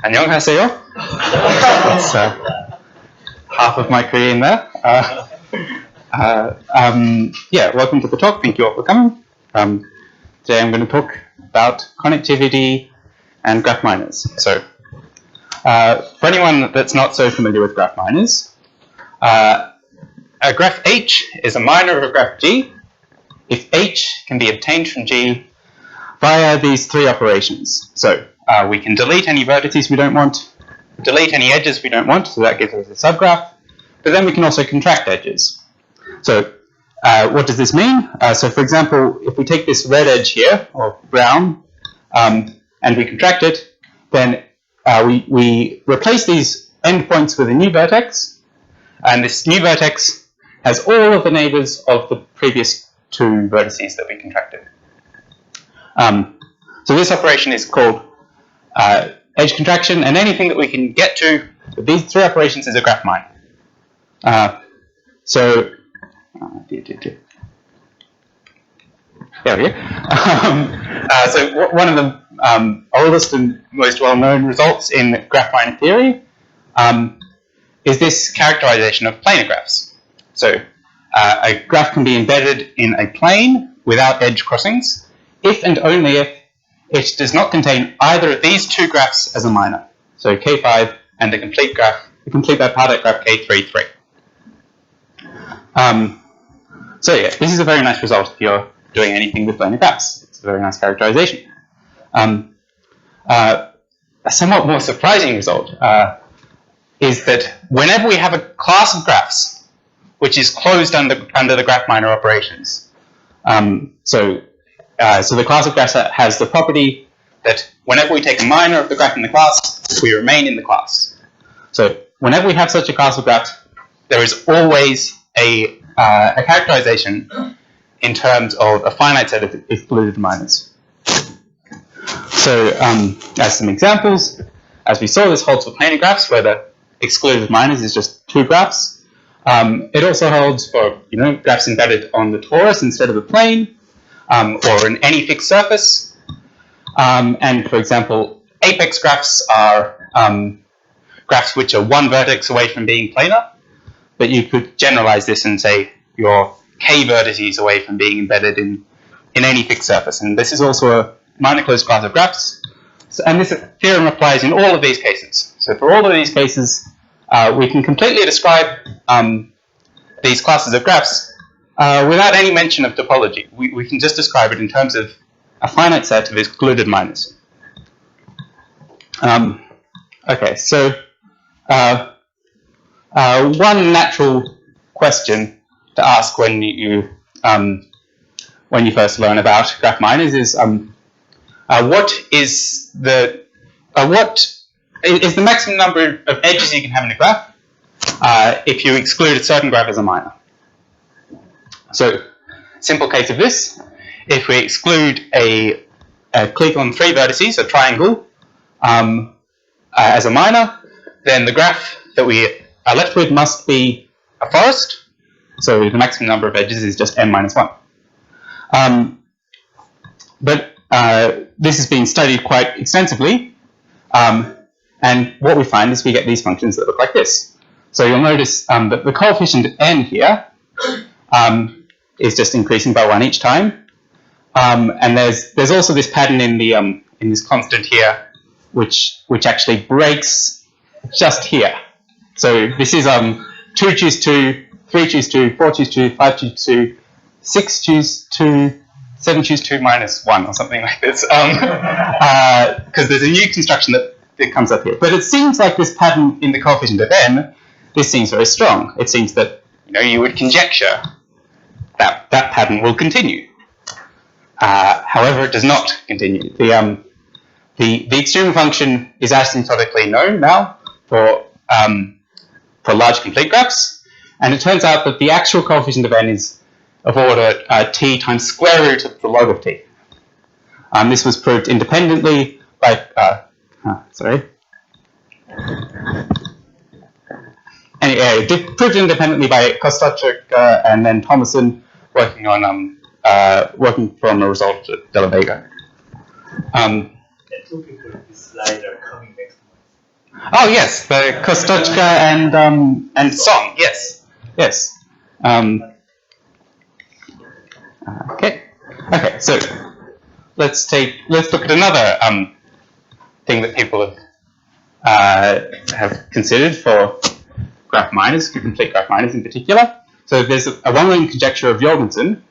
안녕하세요. That's half of my career in there. Welcome to the talk. Thank you all for coming. Today I'm going to talk about connectivity and graph minors. So, for anyone that's not so familiar with graph minors, a graph H is a minor of a graph G if H can be obtained from G via these three operations. So, we can delete any vertices we don't want, delete any edges we don't want, so that gives us a subgraph, but then we can also contract edges. So, what does this mean? So, for example, if we take this red edge here, or brown, and we contract it, then we replace these endpoints with a new vertex, and this new vertex has all of the neighbors of the previous two vertices that we contracted. So this operation is called edge contraction, and anything that we can get to with these three operations is a graph minor. There we go. So one of the oldest and most well-known results in graph minor theory is this characterization of planar graphs. So a graph can be embedded in a plane without edge crossings if and only if it does not contain either of these two graphs as a minor. So K5 and the complete bipartite graph K33. This is a very nice result if you're doing anything with planar graphs. It's a very nice characterization. A somewhat more surprising result is that whenever we have a class of graphs which is closed under the graph minor operations, so the class of graphs has the property that whenever we take a minor of the graph in the class, we remain in the class. So whenever we have such a class of graphs, there is always a characterization in terms of a finite set of excluded minors. So as some examples, as we saw, this holds for planar graphs where the excluded minors is just two graphs. It also holds for graphs embedded on the torus instead of the plane, or in any fixed surface. And for example, apex graphs are graphs which are one vertex away from being planar, but you could generalize this and say your k vertices away from being embedded in any fixed surface. And this is also a minor closed class of graphs. And this theorem applies in all of these cases. So for all of these cases, we can completely describe these classes of graphs without any mention of topology. We can just describe it in terms of a finite set of excluded minors. One natural question to ask when you first learn about graph minors is what is the maximum number of edges you can have in a graph if you exclude a certain graph as a minor. So, simple case of this, if we exclude a clique on three vertices, a triangle, as a minor, then the graph that we are left with must be a forest. So the maximum number of edges is just n minus 1. But this has been studied quite extensively, and what we find is we get these functions that look like this. So you'll notice that the coefficient n here is just increasing by 1 each time, and there's also this pattern in the in this constant here, which actually breaks just here. So this is 2 choose 2, 3 choose 2, 4 choose 2, 5 choose 2, 6 choose 2, 7 choose 2 minus 1 or something like this, because there's a new construction that comes up here. But it seems like this pattern in the coefficient of n, this seems very strong. It seems that you would conjecture that that pattern will continue. However, it does not continue. The extreme function is asymptotically known now for large complete graphs, and it turns out that the actual coefficient of n is of order t times square root of the log of t. This was proved independently by proved independently by Kostachuk and then Thomason, working from a result at De La Vega. two people in this slide are coming next month. Oh yes, the Kostochka and Song. Yes, yes. Okay. Okay. So let's look at another thing that people have considered for graph minors, for complete graph minors in particular. So there's a well-known conjecture of Jorgensen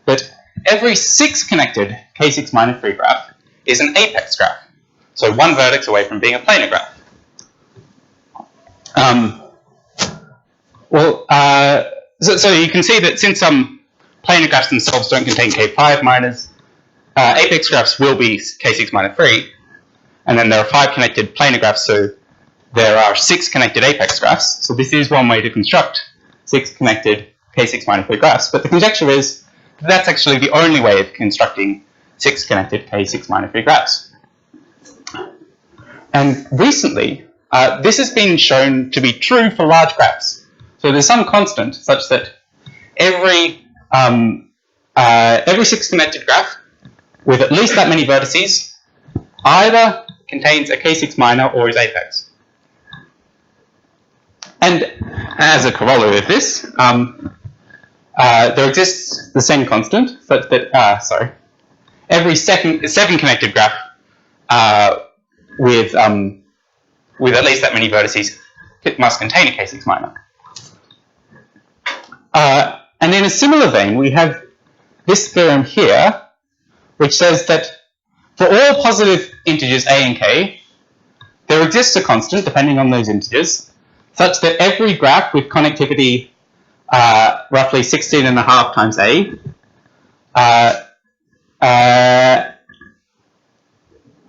that every 6 connected K6 minor free graph is an apex graph. So one vertex away from being a planar graph. So you can see that since planar graphs themselves don't contain K5 minors, apex graphs will be K6 minor free, and then there are 5 connected planar graphs, so there are 6 connected apex graphs. So this is one way to construct 6 connected K6 minor free graphs, but the conjecture is that that's actually the only way of constructing 6 connected K6 minor free graphs. And recently, this has been shown to be true for large graphs. So there's some constant such that every 6 connected graph with at least that many vertices either contains a K6 minor or is apex. And as a corollary of this, there exists the same constant such that every 7 connected graph with at least that many vertices must contain a K6 minor. And in a similar vein, we have this theorem here, which says that for all positive integers a and k, there exists a constant, depending on those integers, such that every graph with connectivity roughly 16.5 times a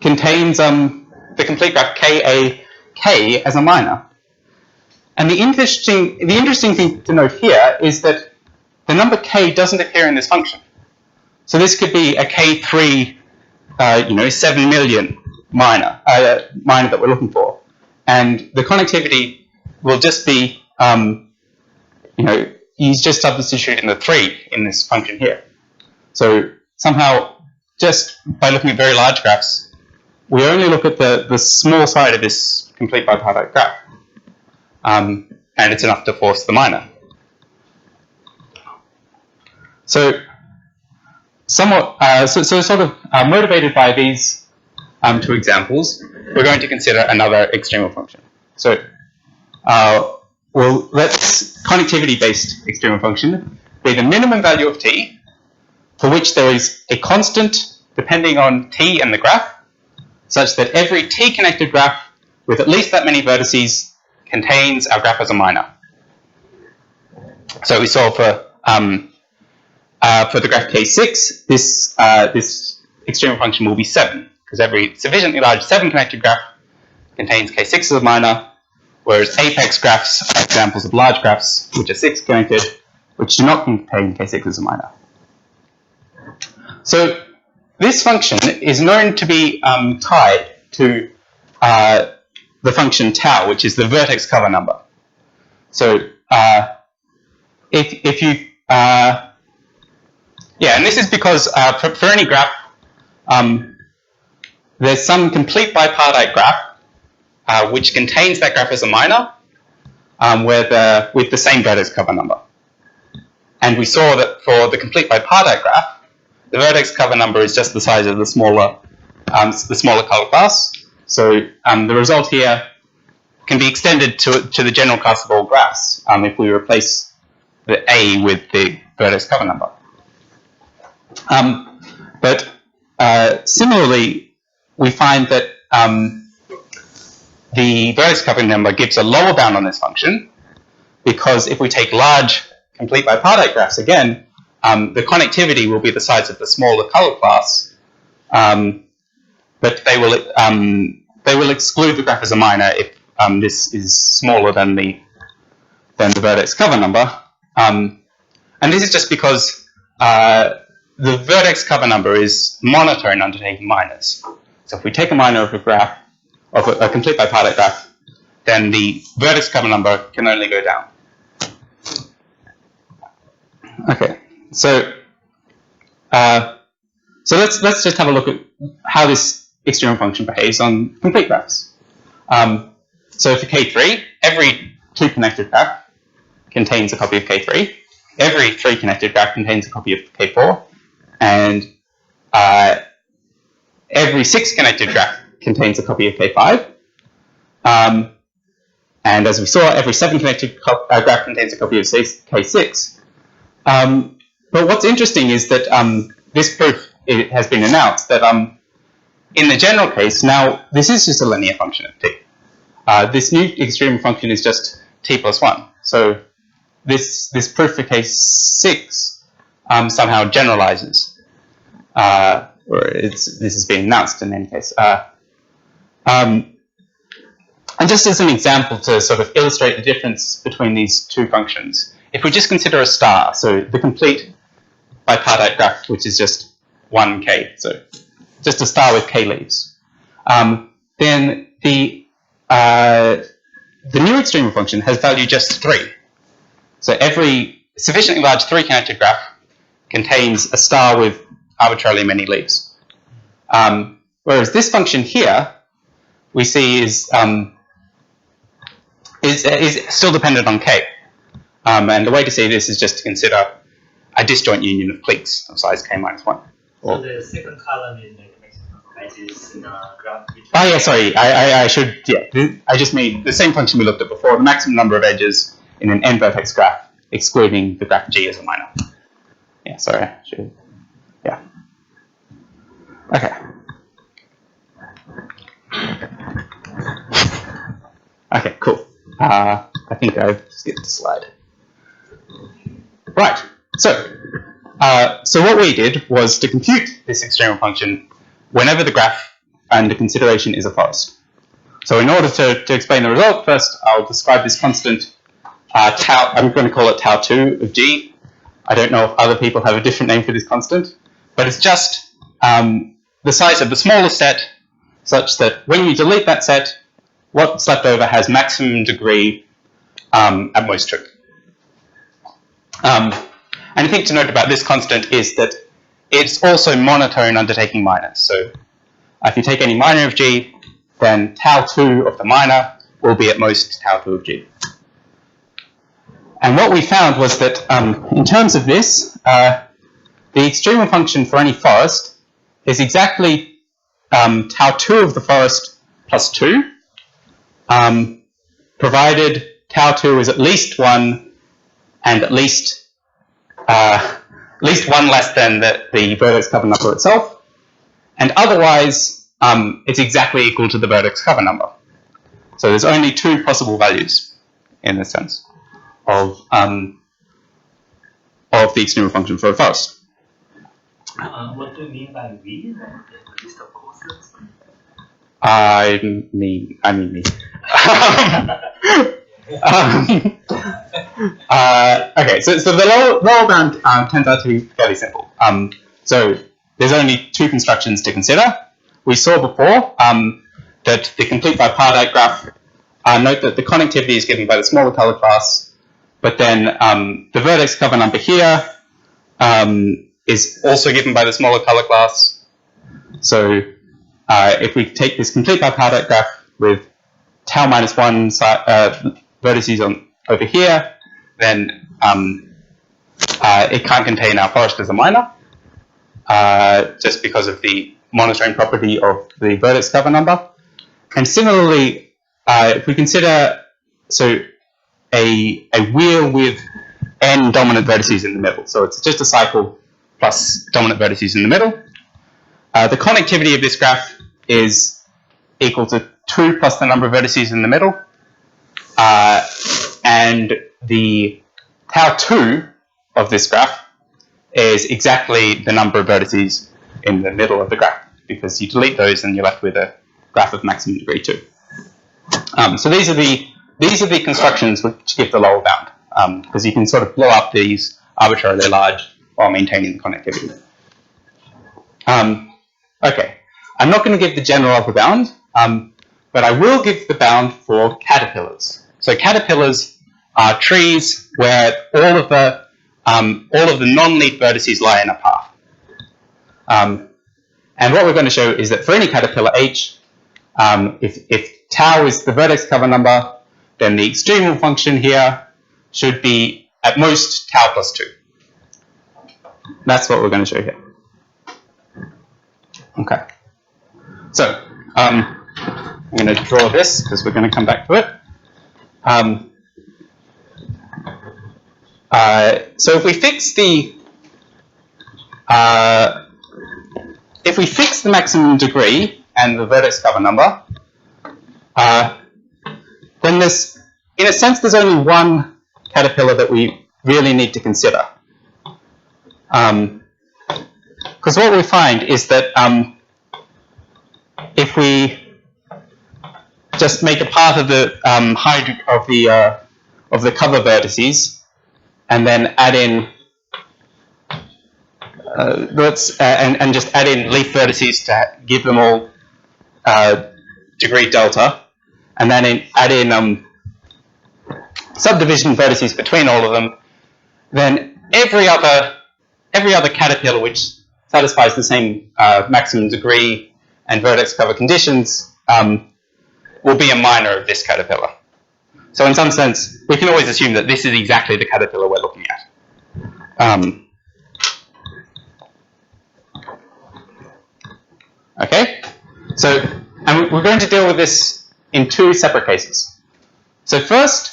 contains the complete graph k as a minor. And the interesting thing to note here is that the number k doesn't appear in this function. So this could be a k3, 7 million minor that we're looking for, and the connectivity will just be, he's just substituting the 3 in this function here. So somehow, just by looking at very large graphs, we only look at the small side of this complete bipartite graph, and it's enough to force the minor. So, motivated by these 2 examples, we're going to consider another extremal function. So, let's connectivity-based extremal function be the minimum value of t, for which there is a constant depending on t and the graph, such that every t-connected graph with at least that many vertices contains our graph as a minor. So we saw for the graph K6, this extremal function will be 7, because every sufficiently large 7-connected graph contains K6 as a minor, whereas apex graphs are examples of large graphs which are 6-connected, which do not contain K6 as a minor. So this function is known to be tied to the function tau, which is the vertex cover number. So if you and this is because for any graph, there's some complete bipartite graph which contains that graph as a minor with the same vertex cover number. And we saw that for the complete bipartite graph, the vertex cover number is just the size of the smaller color class. So the result here can be extended to the general class of all graphs if we replace the A with the vertex cover number. But similarly, we find that the vertex cover number gives a lower bound on this function, because if we take large complete bipartite graphs again, the connectivity will be the size of the smaller color class, but they will exclude the graph as a minor if this is smaller than the vertex cover number, and this is just because the vertex cover number is monotone undertaking minors. So if we take a minor of a graph, of a complete bipartite graph, then the vertex cover number can only go down. Okay, so let's just have a look at how this extreme function behaves on complete graphs. So for K3, every 2-connected graph contains a copy of K3. Every 3-connected graph contains a copy of K4. And every 6-connected graph contains a copy of K5. And as we saw, every 7-connected graph contains a copy of K6. But what's interesting is that this proof has been announced that in the general case, now this is just a linear function of t. This new extreme function is just t plus 1. So this proof for K6 somehow generalizes. Or this has been announced in any case. And just as an example to sort of illustrate the difference between these two functions, if we just consider a star, so the complete bipartite graph, which is just 1k, so just a star with k leaves, then the new extreme function has value just 3. So every sufficiently large 3-connected graph contains a star with arbitrarily many leaves. Whereas this function here, we see is still dependent on k. And the way to see this is just to consider a disjoint union of cliques of size k minus 1. So the second column is the maximum edges in the graph. Oh yeah, sorry. I should, yeah. I just mean the same function we looked at before, the maximum number of edges in an n-vertex graph, excluding the graph G as a minor. Yeah, sorry. I should, yeah. Okay. Okay, cool. I think I've skipped a slide. Right. So what we did was to compute this extreme function whenever the graph under consideration is a forest. So in order to explain the result, first I'll describe this constant tau. I'm going to call it tau2 of G. I don't know if other people have a different name for this constant, but it's just the size of the smallest set such that when you delete that set, what's left over has maximum degree at most true. And the thing to note about this constant is that it's also monotone under taking minors. So if you take any minor of G, then tau2 of the minor will be at most tau2 of G. And what we found was that in terms of this, the extremum function for any forest is exactly tau2 of the forest plus 2, provided tau2 is at least 1 and at least 1 less than the vertex cover number itself, and otherwise it's exactly equal to the vertex cover number. So there's only 2 possible values in this sense of the extreme function for a forest. What do you mean by V? The list of courses? I mean me. Okay, so the lower bound turns out to be fairly simple. So there's only 2 constructions to consider. We saw before that the complete bipartite graph, note that the connectivity is given by the smaller color class, but then the vertex cover number here is also given by the smaller color class. So if we take this complete bipartite graph with tau minus 1 vertices over here, then it can't contain our forest as a minor, just because of the monotone property of the vertex cover number. And similarly, if we consider a wheel with n dominant vertices in the middle, so it's just a cycle plus dominant vertices in the middle, the connectivity of this graph is equal to 2 plus the number of vertices in the middle, and the tau2 of this graph is exactly the number of vertices in the middle of the graph, because you delete those and you're left with a graph of maximum degree 2. So these are the constructions which give the lower bound, because you can sort of blow up these arbitrarily large while maintaining the connectivity. Okay, I'm not going to give the general upper bound, but I will give the bound for caterpillars. So caterpillars are trees where all of the non-leaf vertices lie in a path. And what we're going to show is that for any caterpillar H, if tau is the vertex cover number, then the extremal function here should be at most tau plus 2. That's what we're going to show here. Okay. So, I'm going to draw this because we're going to come back to it. So if we fix the maximum degree and the vertex cover number, then there's, in a sense, there's only one caterpillar that we really need to consider. Because what we find is that if we just make a path of the of the cover vertices, and then add in and just add in leaf vertices to give them all degree delta, and then add in subdivision vertices between all of them, then every other caterpillar which satisfies the same maximum degree and vertex cover conditions will be a minor of this caterpillar. So in some sense, we can always assume that this is exactly the caterpillar we're looking at. Okay, so and we're going to deal with this in two separate cases. So first,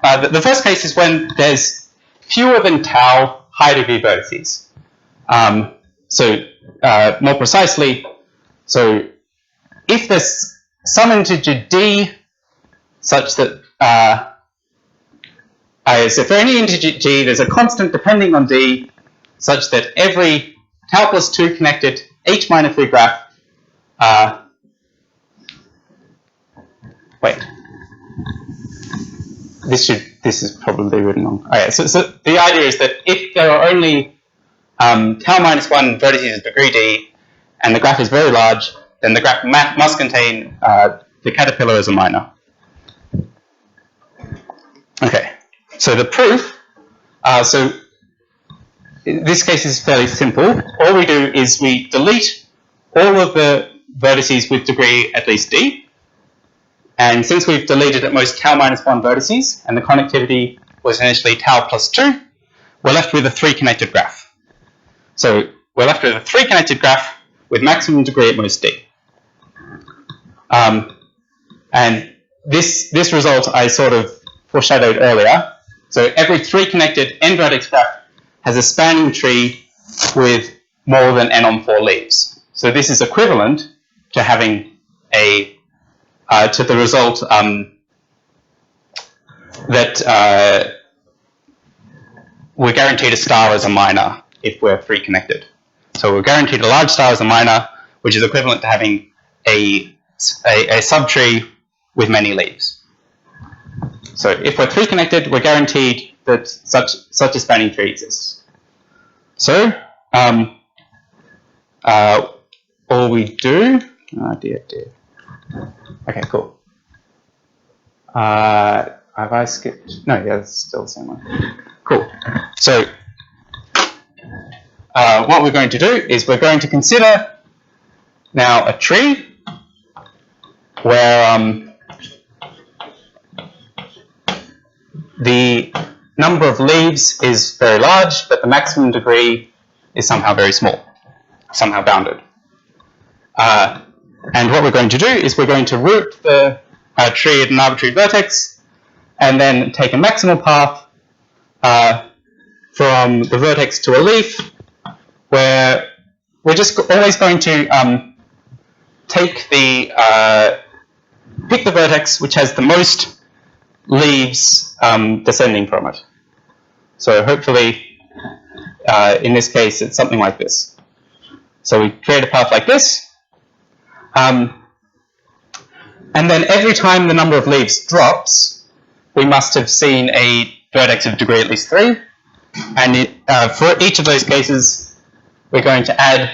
the first case is when there's fewer than tau high degree vertices. More precisely, so if there's some integer d such that so for any integer g, there's a constant depending on d such that every tau plus 2 connected h minor 3 graph this is probably written wrong. Okay, so the idea is that if there are only tau minus 1 vertices of degree d and the graph is very large, then the graph must contain the caterpillar as a minor. Okay, so the proof, so this case is fairly simple. All we do is we delete all of the vertices with degree at least d, and since we've deleted at most tau minus 1 vertices, and the connectivity was initially tau plus 2, we're left with a 3 connected graph. So we're left with a 3 connected graph with maximum degree at most d. And this result I sort of foreshadowed earlier. So every 3 connected n vertex graph has a spanning tree with more than n on 4 leaves. So this is equivalent to having to the result that we're guaranteed a star as a minor if we're 3 connected. So we're guaranteed a large star as a minor, which is equivalent to having a subtree with many leaves. So if we're 3 connected, we're guaranteed that such a spanning tree exists. So all we do, dear. Okay, cool. Have I skipped? No, yeah, it's still the same one. Cool. So what we're going to do is we're going to consider now a tree where the number of leaves is very large, but the maximum degree is somehow very small, somehow bounded. And what we're going to do is we're going to root the tree at an arbitrary vertex and then take a maximal path from the vertex to a leaf, where we're just always going to take pick the vertex which has the most leaves descending from it. So hopefully, in this case, it's something like this. So we create a path like this, and then every time the number of leaves drops, we must have seen a vertex of degree at least 3, and for each of those cases, we're going to add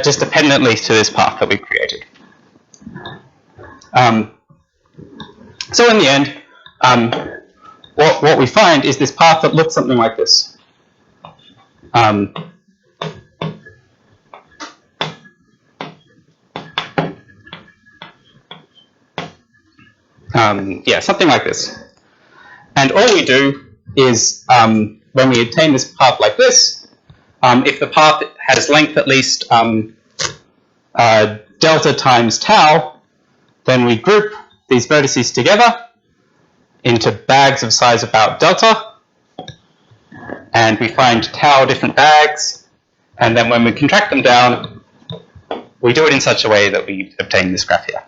just dependently to this path that we've created. So in the end, what we find is this path that looks something like this. Yeah, something like this. And all we do is, when we obtain this path like this, if the path has length at least delta times tau, then we group these vertices together into bags of size about delta, and we find tau different bags, and then when we contract them down, we do it in such a way that we obtain this graph here.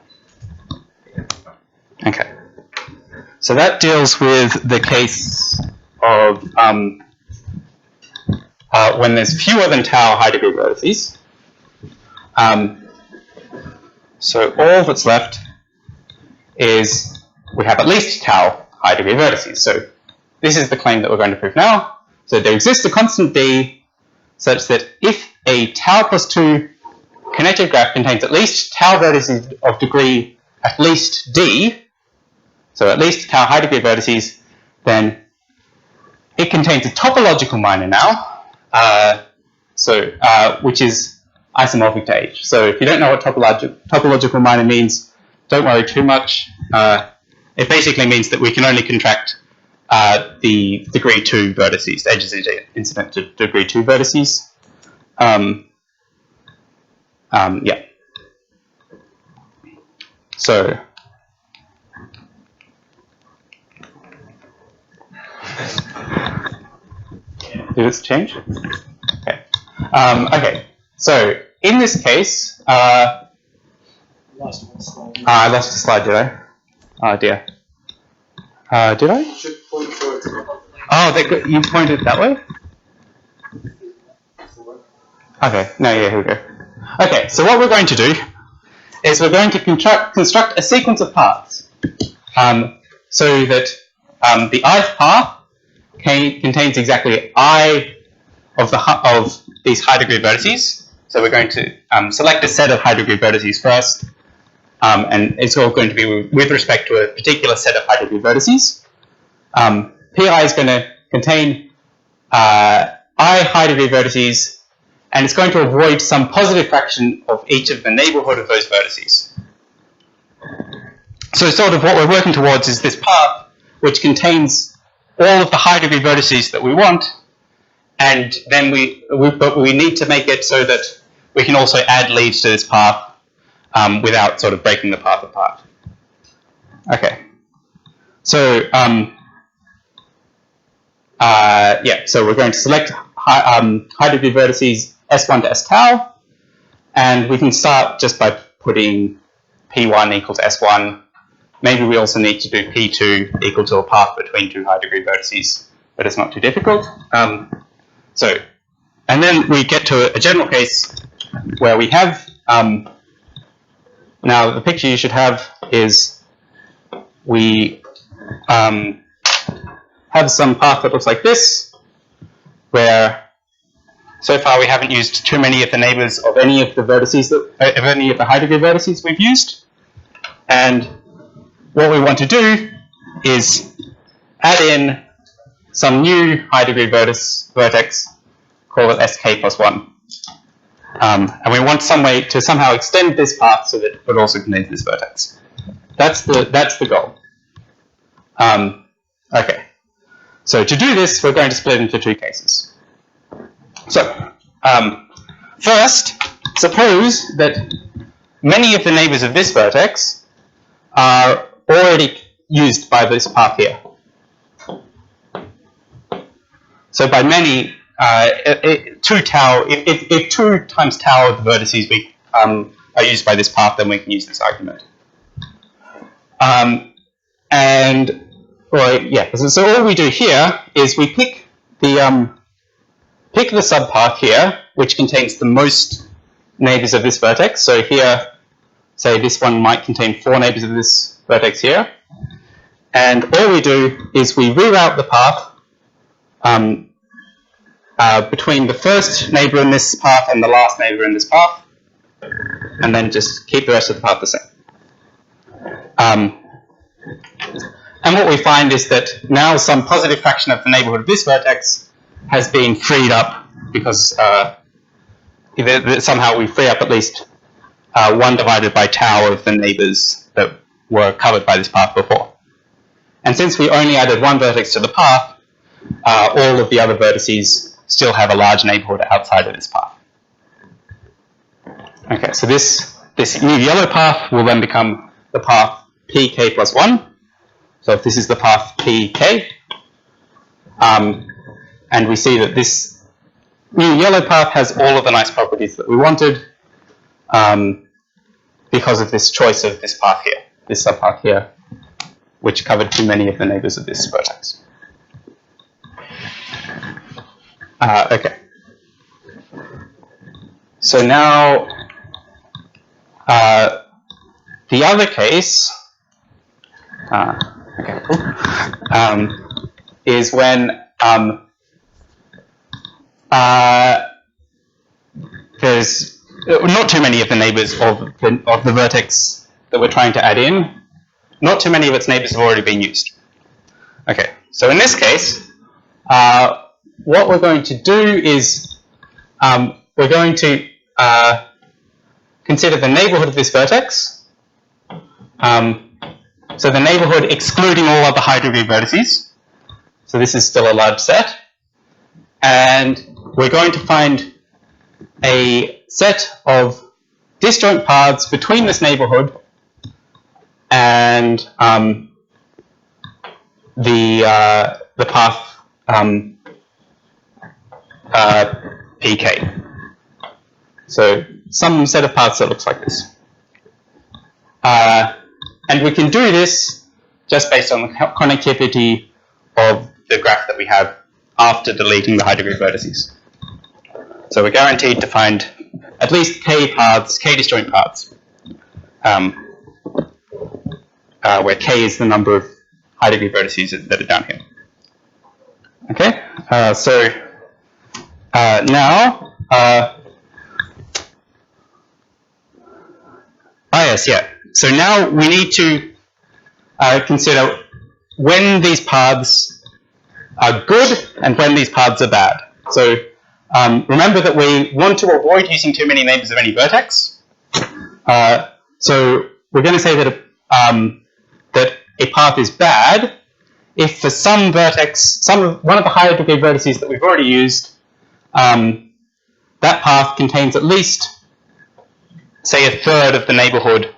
Okay. So that deals with the case of when there's fewer than tau high degree vertices. So all that's left is we have at least tau high degree vertices. So this is the claim that we're going to prove now. So there exists a constant d such that if a tau plus 2 connected graph contains at least tau vertices of degree at least d, so at least tau high degree vertices, then it contains a topological minor now, which is isomorphic to H. So if you don't know what topological minor means, don't worry too much. It basically means that we can only contract the degree 2 vertices, the edges incident to degree 2 vertices. Yeah. So did this change? Okay. Okay. So in this case, I lost a slide, did I? Oh dear. Did I? Oh, you pointed that way? Okay. No, yeah, here we go. Okay. So what we're going to do is we're going to construct a sequence of paths, so that the ith path contains exactly I of these high degree vertices. So we're going to select a set of high degree vertices first, and it's all going to be with respect to a particular set of high degree vertices. Pi is going to contain I high degree vertices, and it's going to avoid some positive fraction of each of the neighborhood of those vertices. So sort of what we're working towards is this path which contains all of the high degree vertices that we want, and then but we need to make it so that we can also add leads to this path without sort of breaking the path apart. Okay. So yeah, so we're going to select high degree vertices S1 to S tau, and we can start just by putting P1 equal to S1. Maybe we also need to do P2 equal to a path between two high degree vertices, but it's not too difficult. And then we get to a general case where we have, now the picture you should have is we have some path that looks like this, where so far we haven't used too many of the neighbors of any of the vertices, of any of the high degree vertices we've used. And what we want to do is add in some new high degree vertex, call it sk plus 1. And we want some way to somehow extend this path so that it also contains this vertex. That's the goal. Okay. So to do this, we're going to split into two cases. So first, suppose that many of the neighbors of this vertex are already used by this path here. So by many, 2 tau, if 2 times tau of the vertices are used by this path, then we can use this argument. So all we do here is we pick the subpath here, which contains the most neighbors of this vertex. So here, say this one might contain 4 neighbors of this vertex here. And all we do is we reroute the path between the first neighbor in this path and the last neighbor in this path, and then just keep the rest of the path the same. And what we find is that now some positive fraction of the neighborhood of this vertex has been freed up because somehow we free up at least 1 divided by tau of the neighbors that were covered by this path before. And since we only added 1 vertex to the path, all of the other vertices still have a large neighborhood outside of this path. Okay, so this new yellow path will then become the path pk plus 1. So if this is the path pk, and we see that this new yellow path has all of the nice properties that we wanted because of this choice of this path here, this subpath here, which covered too many of the neighbors of this vertex. Okay. So now the other case is when there's not too many of the neighbors of the vertex that we're trying to add in. Not too many of its neighbors have already been used. Okay, so in this case, what we're going to do is we're going to consider the neighborhood of this vertex. So the neighborhood excluding all other high degree vertices. So this is still a large set. And we're going to find a set of disjoint paths between this neighborhood and the path pk. So some set of paths that looks like this. And we can do this just based on the connectivity of the graph that we have after deleting the high degree vertices. So we're guaranteed to find at least k paths, k disjoint paths, where k is the number of high degree vertices that are down here. Okay, so now, so now we need to consider when these paths are good and when these paths are bad. So remember that we want to avoid using too many neighbors of any vertex. So we're going to say that that a path is bad if for some vertex, one of the higher degree vertices that we've already used, that path contains at least, say, a third of the neighborhood,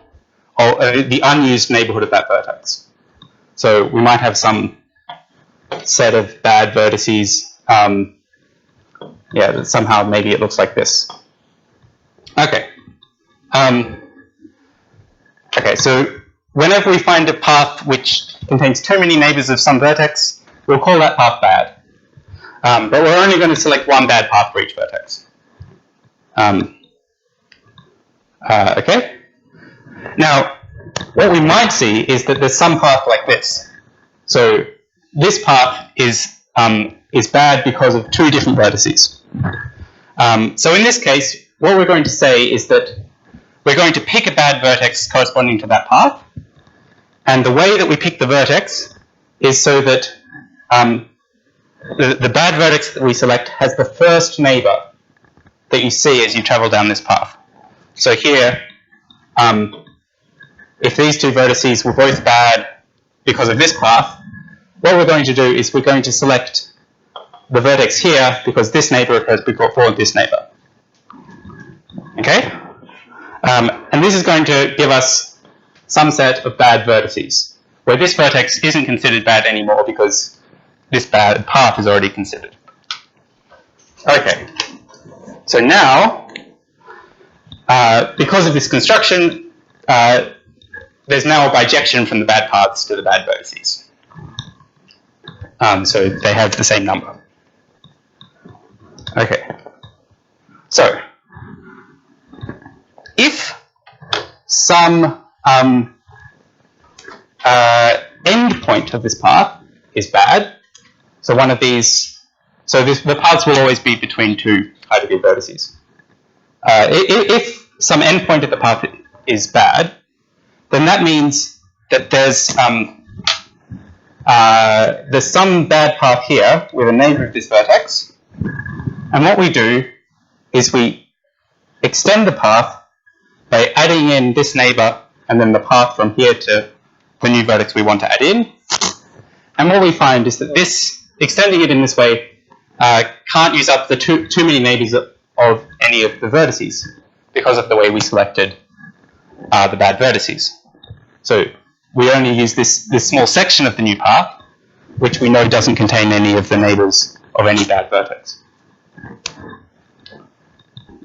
or the unused neighborhood of that vertex. So we might have some set of bad vertices, that somehow maybe it looks like this. Okay. Okay, so whenever we find a path which contains too many neighbors of some vertex, we'll call that path bad. But we're only going to select one bad path for each vertex. Okay. Now, what we might see is that there's some path like this. So this path is bad because of 2 different vertices. So in this case, what we're going to say is that we're going to pick a bad vertex corresponding to that path. And the way that we pick the vertex is so that the bad vertex that we select has the first neighbor that you see as you travel down this path. So here, if these 2 vertices were both bad because of this path, what we're going to do is we're going to select the vertex here because this neighbor occurs before this neighbor. Okay? And this is going to give us some set of bad vertices, where this vertex isn't considered bad anymore because this bad path is already considered. Okay. So now, because of this construction, there's now a bijection from the bad paths to the bad vertices. So they have the same number. Okay. So, if some endpoint of this path is bad, so one of these, the paths will always be between 2 high degree vertices. If some endpoint of the path is bad, then that means that there's some bad path here with a neighbor of this vertex, And what we do is we extend the path by adding in this neighbor and then the path from here to the new vertex we want to add in. And what we find is that this, extending it in this way, can't use up the too many neighbors of any of the vertices because of the way we selected the bad vertices. So we only use this small section of the new path, which we know doesn't contain any of the neighbors of any bad vertex.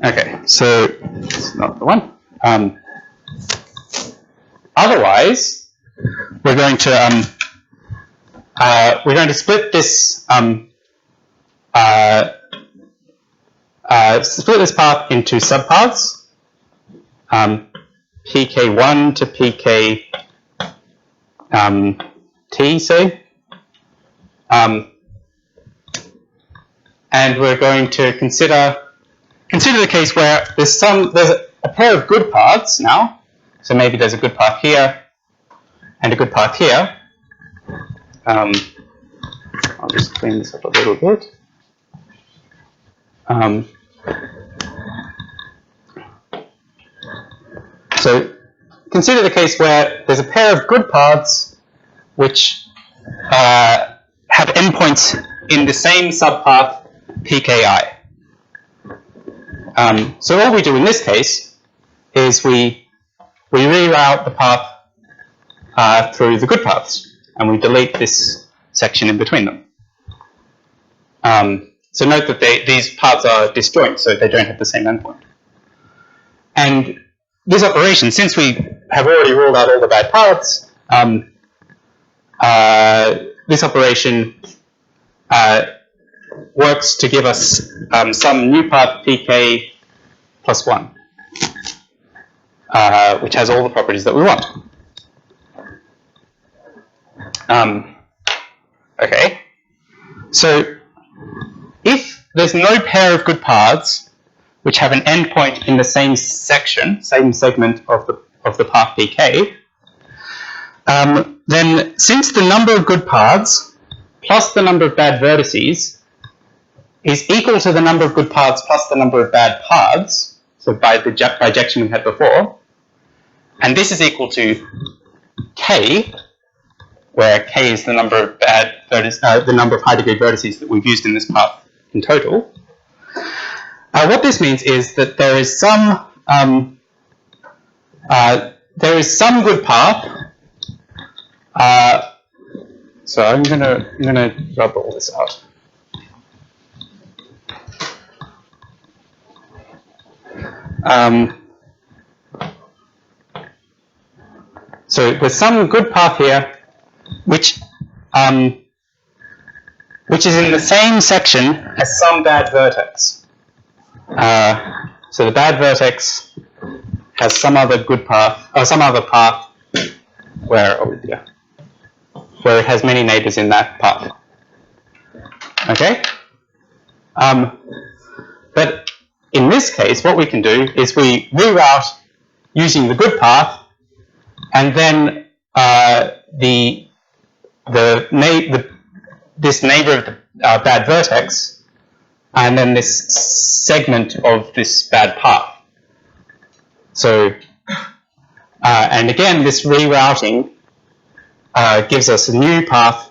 Okay, so it's not the one. Otherwise, we're going to split this path into subpaths, pk1 to pk t, say, and we're going to consider the case where there's a pair of good paths now. So maybe there's a good path here and a good path here. I'll just clean this up a little bit. So consider the case where there's a pair of good paths which have endpoints in the same subpath pki. So what we do in this case is we reroute the path through the good paths, and we delete this section in between them. So note that these paths are disjoint, so they don't have the same endpoint. And this operation, since we have already ruled out all the bad paths, this operation works to give us some new path pk plus 1, which has all the properties that we want. Okay, so if there's no pair of good paths which have an endpoint in the same section, same segment of the path pk, then since the number of good paths plus the number of bad vertices is equal to the number of good paths plus the number of bad paths, so by the bijection we had before, and this is equal to k, where k is the number of bad vertices, the number of high degree vertices that we've used in this path in total. What this means is that there is some good path. So I'm gonna rub all this out. So there's some good path here, which is in the same section as some bad vertex. So the bad vertex has some other good path, or some other path where it has many neighbors in that path. Okay? But in this case, what we can do is we reroute using the good path, and then this neighbor of the bad vertex, and then this segment of this bad path. So, and again, this rerouting gives us a new path,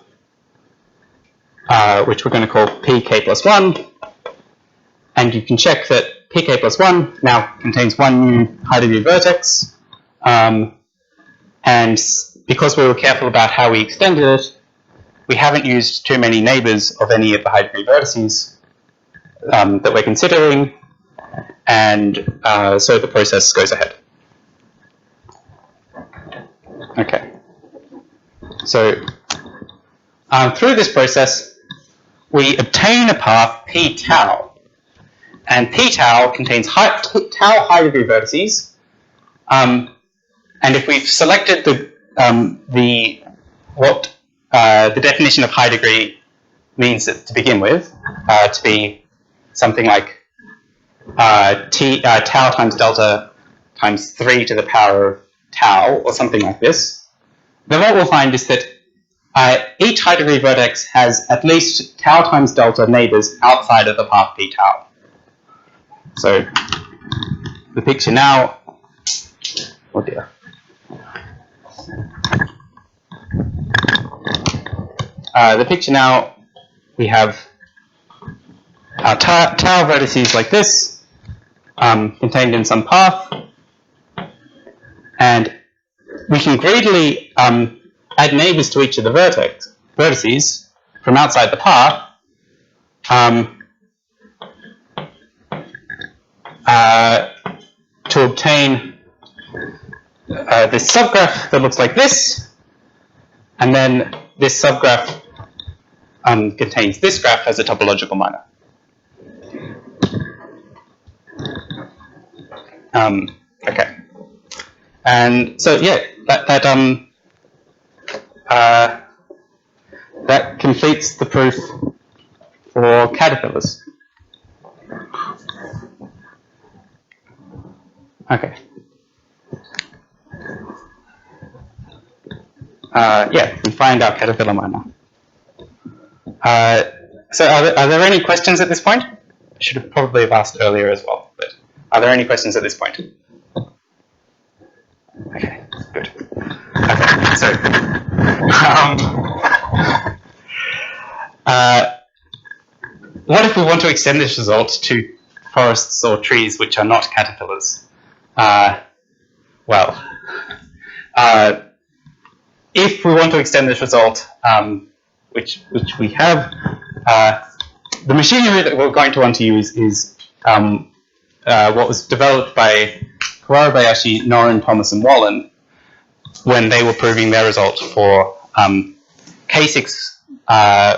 which we're going to call pk plus 1, and you can check that pk plus 1 now contains one new high degree vertex, and because we were careful about how we extended it, we haven't used too many neighbors of any of the high degree vertices that we're considering, and so the process goes ahead. Okay. So through this process, we obtain a path p tau, and p tau contains tau high degree vertices, and if we've selected the definition of high degree means that to begin with to be something like tau times delta times 3 to the power of tau, or something like this, then what we'll find is that each high degree vertex has at least tau times delta neighbors outside of the path p tau. So the picture now, oh dear. The picture now, we have our tau vertices like this, contained in some path, and we can greedily add neighbors to each of the vertices from outside the path to obtain this subgraph that looks like this, and then this subgraph contains this graph as a topological minor. Okay, and so yeah, that completes the proof for caterpillars. Okay. Yeah, we find our caterpillar minor. So are there any questions at this point? I should have probably have asked earlier as well, but are there any questions at this point? Okay, good. Okay, so what if we want to extend this result to forests or trees which are not caterpillars? If we want to extend this result, which we have, the machinery that we're going to want to use is what was developed by Kawarabayashi, Noren, Thomas, and Wallen when they were proving their result for K6,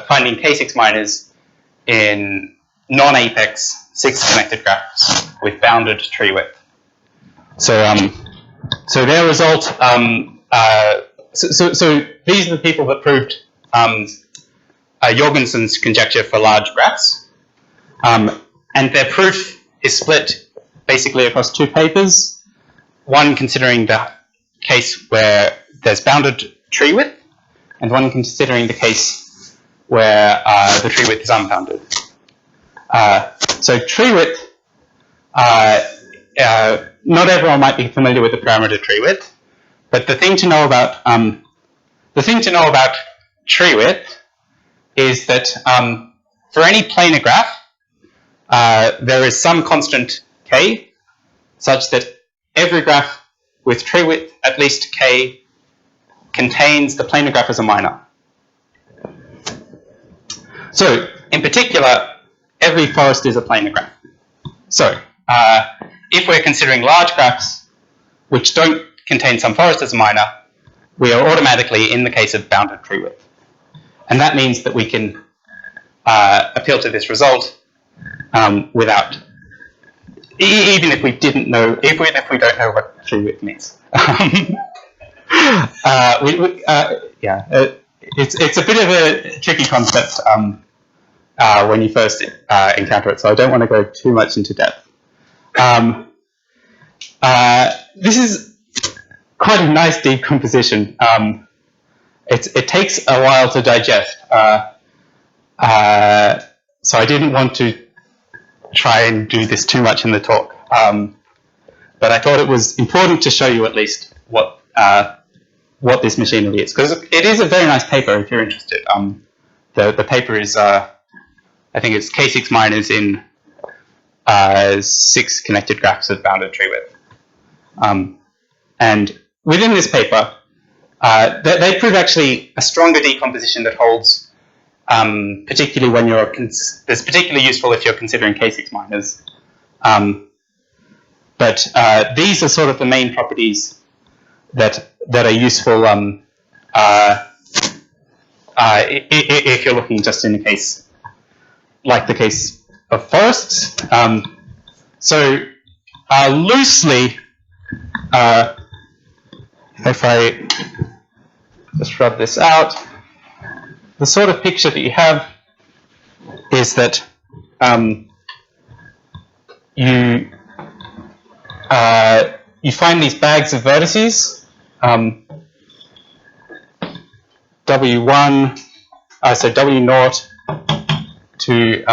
finding K6 minors in non-apex 6 connected graphs with bounded tree width. So their result, so these are the people that proved Jorgensen's conjecture for large graphs, and their proof is split basically across 2 papers, one considering the case where there's bounded tree width, and one considering the case where the tree width is unbounded. So tree width, not everyone might be familiar with the parameter tree width, but the thing to know about tree width is that for any planar graph, there is some constant k, such that every graph with tree width at least k contains the planar graph as a minor. So, in particular, every forest is a planar graph. So, if we're considering large graphs which don't contain some forest as a minor, we are automatically in the case of bounded tree width. And that means that we can appeal to this result without, even if we didn't know, even if we don't know what tree width means. It's a bit of a tricky concept when you first encounter it, so I don't want to go too much into depth. This is quite a nice decomposition. It takes a while to digest, so I didn't want to try and do this too much in the talk, but I thought it was important to show you at least what this machinery is, because it is a very nice paper if you're interested. The paper is, I think it's K6 minors in 6 connected graphs of bounded tree width. And within this paper, they prove actually a stronger decomposition that holds, particularly when that's particularly useful if you're considering K6 minors. But these are sort of the main properties that are useful if you're looking just in a case like the case of forests. So loosely, if I just rub this out, the sort of picture that you have is that you find these bags of vertices, W1, so W0 to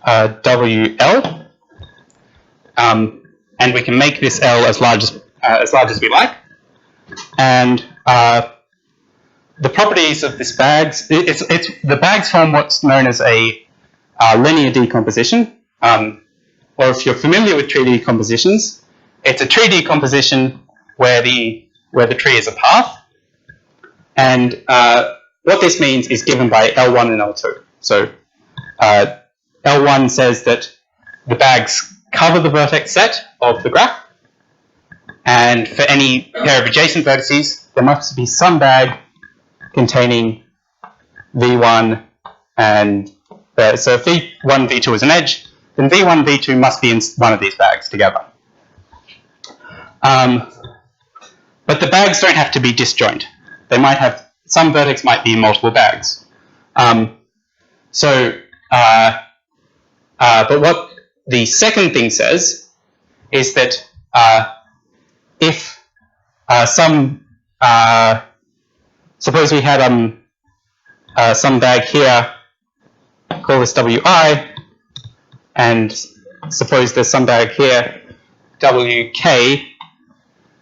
WL, and we can make this L as large as we like. And the properties of this bags, the bags form what's known as a linear decomposition. Or if you're familiar with tree decompositions, it's a tree decomposition where the tree is a path. And what this means is given by L1 and L2. So L1 says that the bags cover the vertex set of the graph, and for any pair of adjacent vertices, there must be some bag containing V1 and so if V1, V2 is an edge, then V1 and V2 must be in one of these bags together. But the bags don't have to be disjoint. They might have, some vertex might be in multiple bags. But what the second thing says is that if suppose we had some bag here, call this WI, and suppose there's some bag here, WK,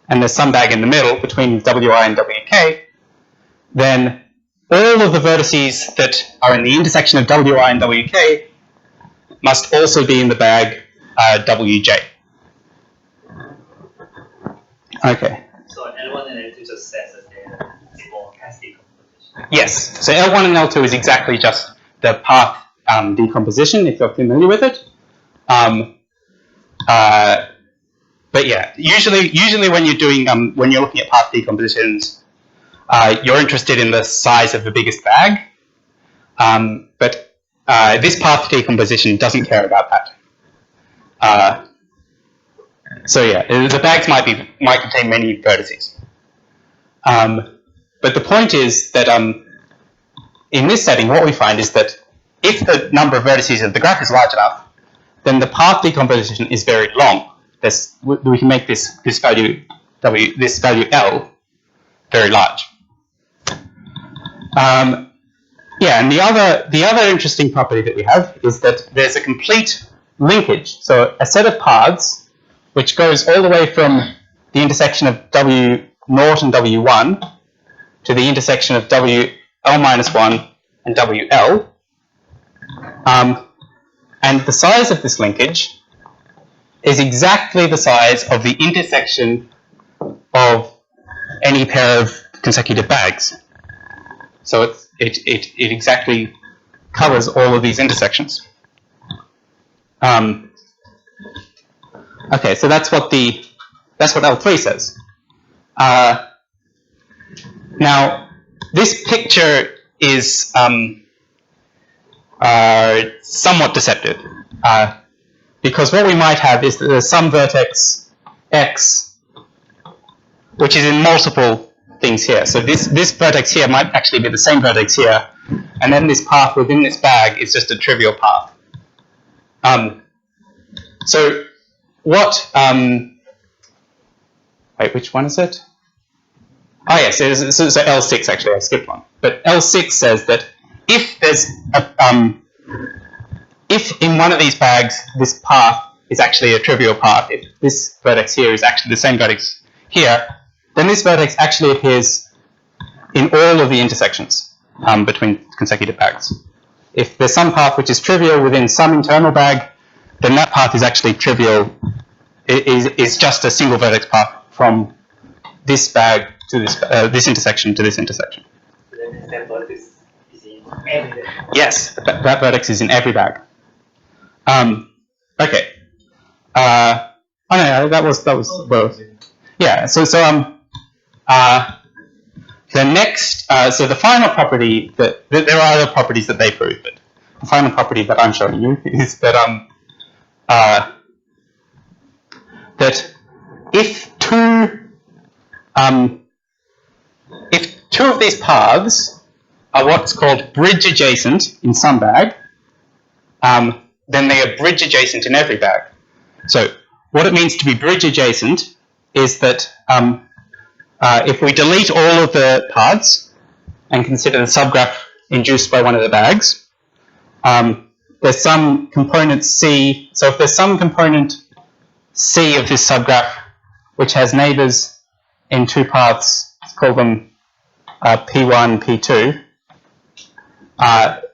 and there's some bag in the middle between WI and WK, then all of the vertices that are in the intersection of WI and WK must also be in the bag WJ. Okay. So L1 and L2 just says that they're simultaneous decomposition. Yes. So L1 and L2 is exactly just the path decomposition, if you're familiar with it. But yeah, usually when you're doing when you're looking at path decompositions, you're interested in the size of the biggest bag. But this path decomposition doesn't care about that. So yeah, the bags might contain many vertices. But the point is that in this setting, what we find is that if the number of vertices of the graph is large enough, then the path decomposition is very long. We can make this value L very large. Yeah, and the other interesting property that we have is that there's a complete linkage. So a set of paths which goes all the way from the intersection of W0 and W1 to the intersection of WL-1 and WL. And the size of this linkage is exactly the size of the intersection of any pair of consecutive bags. So it exactly covers all of these intersections. Okay, so that's what L3 says. Now, this picture is somewhat deceptive, because what we might have is that there's some vertex X which is in multiple things here. So this vertex here might actually be the same vertex here, and then this path within this bag is just a trivial path. So what, wait, which one is it? Oh yes, so L6 actually, I skipped one. But L6 says that if there's if in one of these bags this path is actually a trivial path, if this vertex here is actually the same vertex here, then this vertex actually appears in all of the intersections between consecutive bags. If there's some path which is trivial within some internal bag, then that path is actually trivial. It is just a single vertex path from this bag to this intersection to this intersection. So then that vertex is in every bag. Yes, that vertex is in every bag. Okay. Oh no, that was well. Yeah. So the next, so the final property that there are other properties that they prove, but the final property that I'm showing you is that that if two of these paths are what's called bridge adjacent in some bag, then they are bridge adjacent in every bag. So what it means to be bridge adjacent is that if we delete all of the paths and consider the subgraph induced by one of the bags, there's some component C, so if there's some component C of this subgraph which has neighbors in two paths, let's call them P1, P2.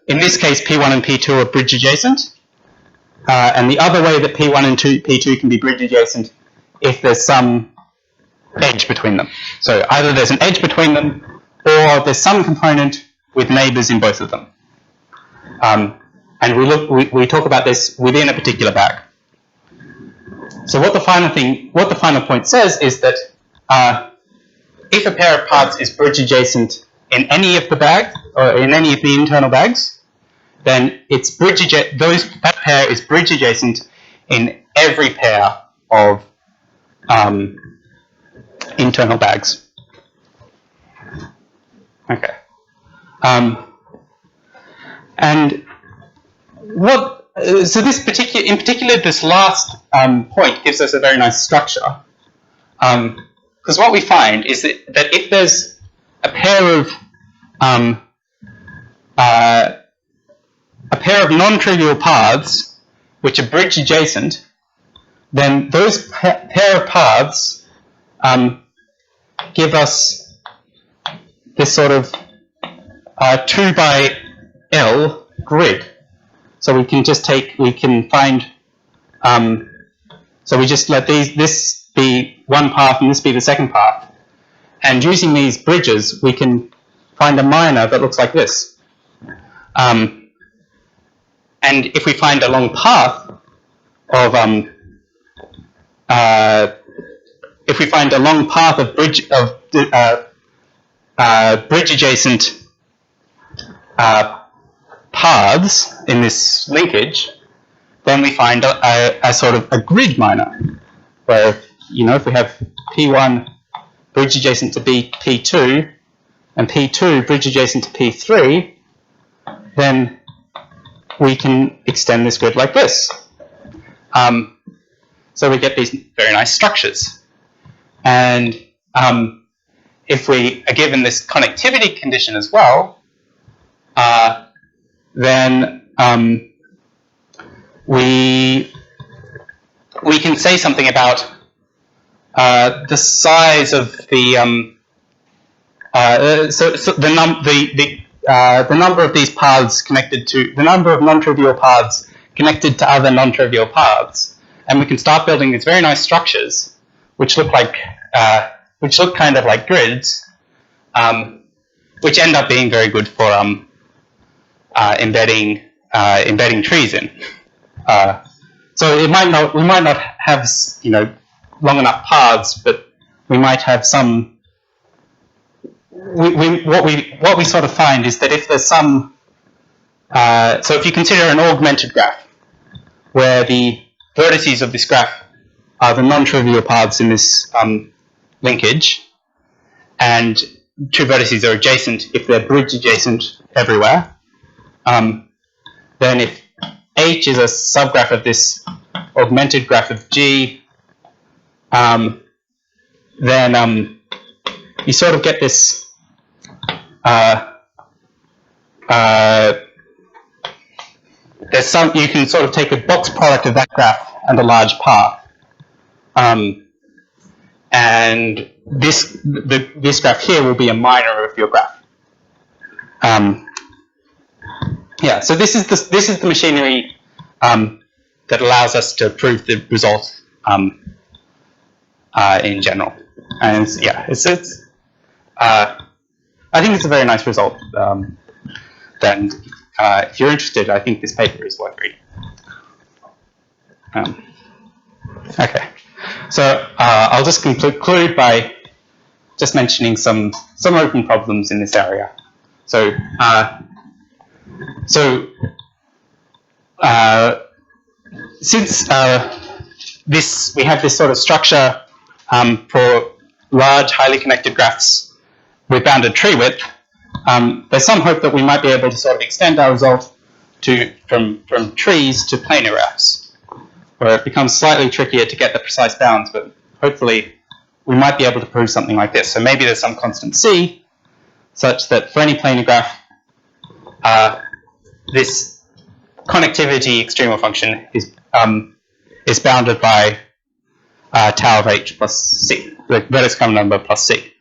In this case, P1 and P2 are bridge adjacent. And the other way that P1 and P2 can be bridge adjacent if there's some edge between them. So either there's an edge between them or there's some component with neighbors in both of them. And we talk about this within a particular bag. So what the final point says is that if a pair of paths is bridge adjacent in any of the bags or in any of the internal bags, then that pair is bridge adjacent in every pair of internal bags. Okay. And so in particular, this last point gives us a very nice structure. Because what we find is that if there's a pair of non-trivial paths which are bridge adjacent, then those pair of paths give us this sort of 2 by L grid. So we can find, so we just let this be one path and this be the second path. And using these bridges, we can find a minor that looks like this. And if we find a long path of bridge adjacent paths in this linkage, then we find a sort of a grid minor, where if we have P1 bridge adjacent to P2 and P2 bridge adjacent to P3, then we can extend this grid like this. So we get these very nice structures. And if we are given this connectivity condition as well, then we can say something about the size of the the number of these paths connected to the number of non-trivial paths connected to other non-trivial paths, and we can start building these very nice structures which look kind of like grids, which end up being very good for embedding trees in. So we might not have long enough paths, but we might have some. What we sort of find is that if there's some, so if you consider an augmented graph, where the vertices of this graph are the non-trivial paths in this linkage, and two vertices are adjacent if they're bridge adjacent everywhere, then if H is a subgraph of this augmented graph of G, then you sort of get this you can sort of take a box product of that graph and a large path, and this graph here will be a minor of your graph. Yeah, so this is the machinery that allows us to prove the result in general, and yeah, I think it's a very nice result. And if you're interested, I think this paper is worth reading. Okay, so I'll just conclude by just mentioning some open problems in this area. So since we have this sort of structure for large, highly connected graphs with bounded tree width, there's some hope that we might be able to sort of extend our result from trees to planar graphs, where it becomes slightly trickier to get the precise bounds, but hopefully we might be able to prove something like this. So maybe there's some constant C such that for any planar graph, this connectivity extremal function is bounded by tau of h plus c, the vertex common number plus c.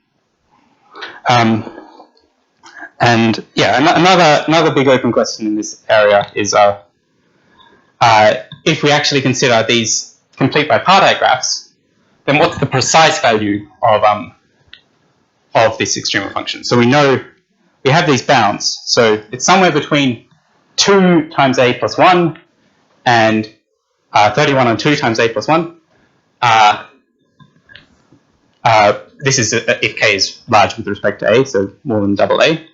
And yeah, another big open question in this area is if we actually consider these complete bipartite graphs, then what's the precise value of this extremal function? So we know we have these bounds, so it's somewhere between 2 times a plus 1 and 31 on 2 times a plus 1. This is if k is large with respect to a, so more than double a.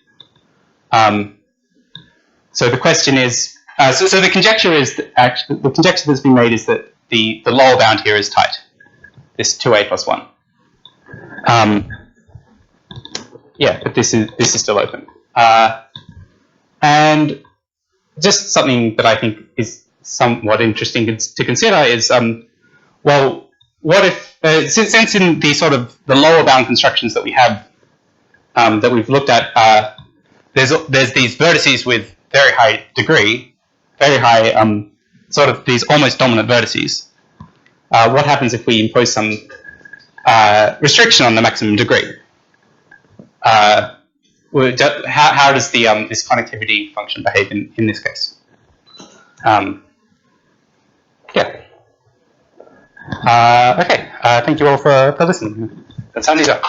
So the question is, so the conjecture is that actually, the conjecture that's been made is that the lower bound here is tight, this 2a plus 1. Yeah, but this is still open. And just something that I think is somewhat interesting to consider is, well, what if, since in the sort of the lower bound constructions that we have, that we've looked at, there's these vertices with very high degree, very high, sort of these almost dominant vertices. What happens if we impose some restriction on the maximum degree? How does the this connectivity function behave in this case? Yeah. Okay. Thank you all for listening. That's Andy's up.